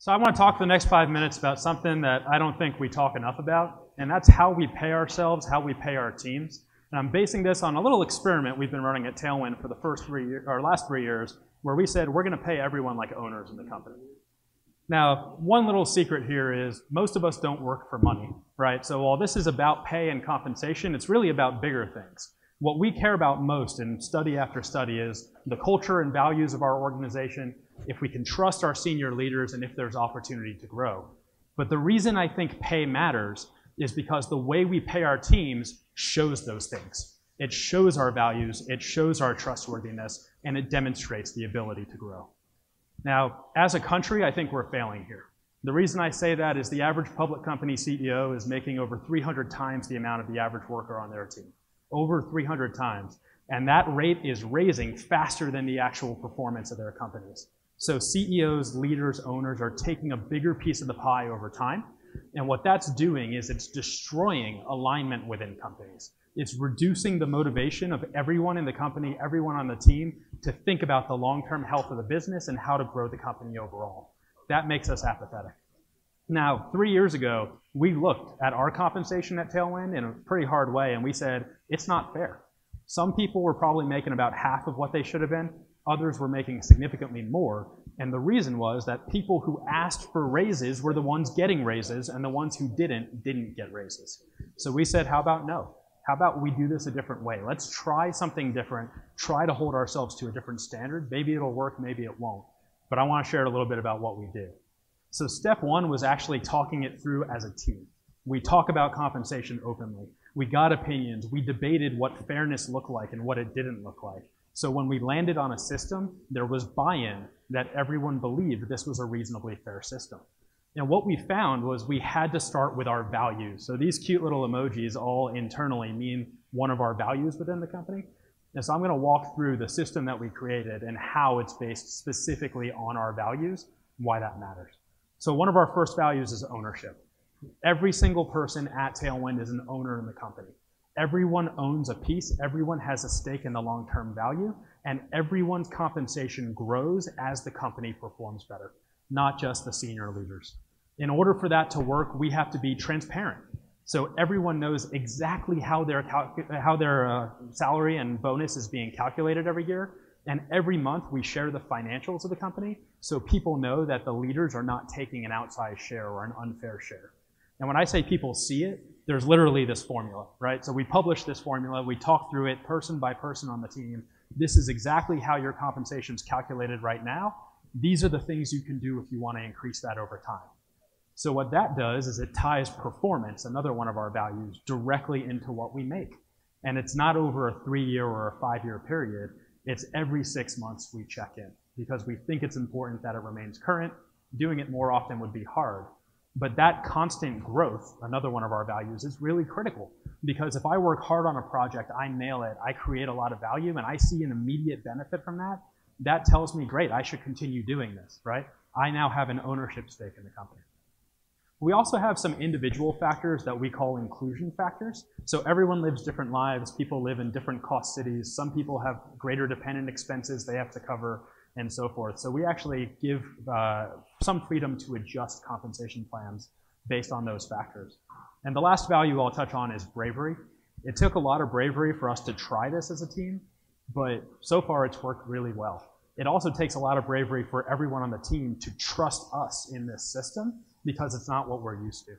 So I want to talk for the next 5 minutes about something that I don't think we talk enough about, and that's how we pay ourselves, how we pay our teams. And I'm basing this on a little experiment we've been running at Tailwind for the last 3 years, where we said we're going to pay everyone like owners in the company. Now, one little secret here is most of us don't work for money, right? So while this is about pay and compensation, it's really about bigger things. What we care about most in study after study is the culture and values of our organization, if we can trust our senior leaders, and if there's opportunity to grow. But the reason I think pay matters is because the way we pay our teams shows those things. It shows our values, it shows our trustworthiness, and it demonstrates the ability to grow. Now, as a country, I think we're failing here. The reason I say that is the average public company CEO is making over 300 times the amount of the average worker on their team. Over 300 times. And that rate is raising faster than the actual performance of their companies. So CEOs, leaders, owners are taking a bigger piece of the pie over time. And what that's doing is it's destroying alignment within companies. It's reducing the motivation of everyone in the company, everyone on the team, to think about the long-term health of the business and how to grow the company overall. That makes us apathetic. Now, 3 years ago, we looked at our compensation at Tailwind in a pretty hard way, and we said, it's not fair. Some people were probably making about half of what they should have been. Others were making significantly more. And the reason was that people who asked for raises were the ones getting raises, and the ones who didn't get raises. So we said, how about no? How about we do this a different way? Let's try something different, try to hold ourselves to a different standard. Maybe it'll work, maybe it won't. But I want to share a little bit about what we did. So step one was actually talking it through as a team. We talk about compensation openly. We got opinions. We debated what fairness looked like and what it didn't look like. So when we landed on a system, there was buy-in that everyone believed this was a reasonably fair system. And what we found was we had to start with our values. So these cute little emojis all internally mean one of our values within the company. And so I'm going to walk through the system that we created and how it's based specifically on our values, why that matters. So one of our first values is ownership. Every single person at Tailwind is an owner in the company. Everyone owns a piece, everyone has a stake in the long-term value, and everyone's compensation grows as the company performs better, not just the senior leaders. In order for that to work, we have to be transparent. So everyone knows exactly how their salary and bonus is being calculated every year. And every month we share the financials of the company so people know that the leaders are not taking an outsized share or an unfair share. And when I say people see it, there's literally this formula, right? So we publish this formula, we talk through it person by person on the team. This is exactly how your compensation is calculated right now. These are the things you can do if you want to increase that over time. So what that does is it ties performance, another one of our values, directly into what we make. And it's not over a 3-year or a 5-year period. It's every 6 months we check in because we think it's important that it remains current. Doing it more often would be hard. But that constant growth, another one of our values, is really critical because if I work hard on a project, I nail it, I create a lot of value, and I see an immediate benefit from that, that tells me, great, I should continue doing this, right? I now have an ownership stake in the company. We also have some individual factors that we call inclusion factors. So everyone lives different lives. People live in different cost cities. Some people have greater dependent expenses they have to cover and so forth. So we actually give some freedom to adjust compensation plans based on those factors. And the last value I'll touch on is bravery. It took a lot of bravery for us to try this as a team, but so far it's worked really well. It also takes a lot of bravery for everyone on the team to trust us in this system because it's not what we're used to.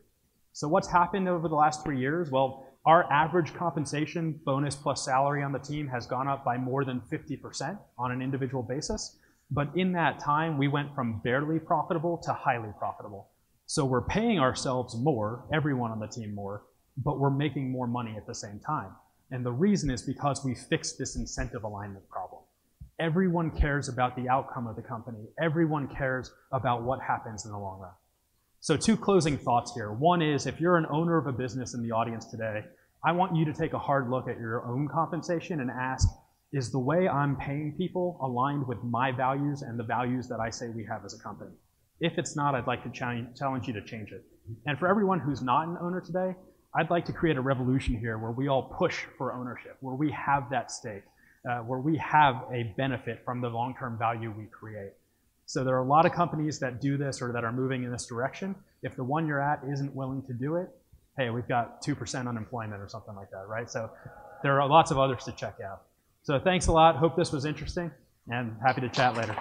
So what's happened over the last 3 years? Well, our average compensation, bonus plus salary on the team has gone up by more than 50% on an individual basis. But in that time, we went from barely profitable to highly profitable. So we're paying ourselves more, everyone on the team more, but we're making more money at the same time. And the reason is because we fixed this incentive alignment problem. Everyone cares about the outcome of the company. Everyone cares about what happens in the long run. So 2 closing thoughts here. One is, if you're an owner of a business in the audience today, I want you to take a hard look at your own compensation and ask, is the way I'm paying people aligned with my values and the values that I say we have as a company? If it's not, I'd like to challenge you to change it. And for everyone who's not an owner today, I'd like to create a revolution here where we all push for ownership, where we have that stake, where we have a benefit from the long-term value we create. So there are a lot of companies that do this or that are moving in this direction. If the one you're at isn't willing to do it, hey, we've got 2% unemployment or something like that, right? So there are lots of others to check out. So thanks a lot. Hope this was interesting, and happy to chat later.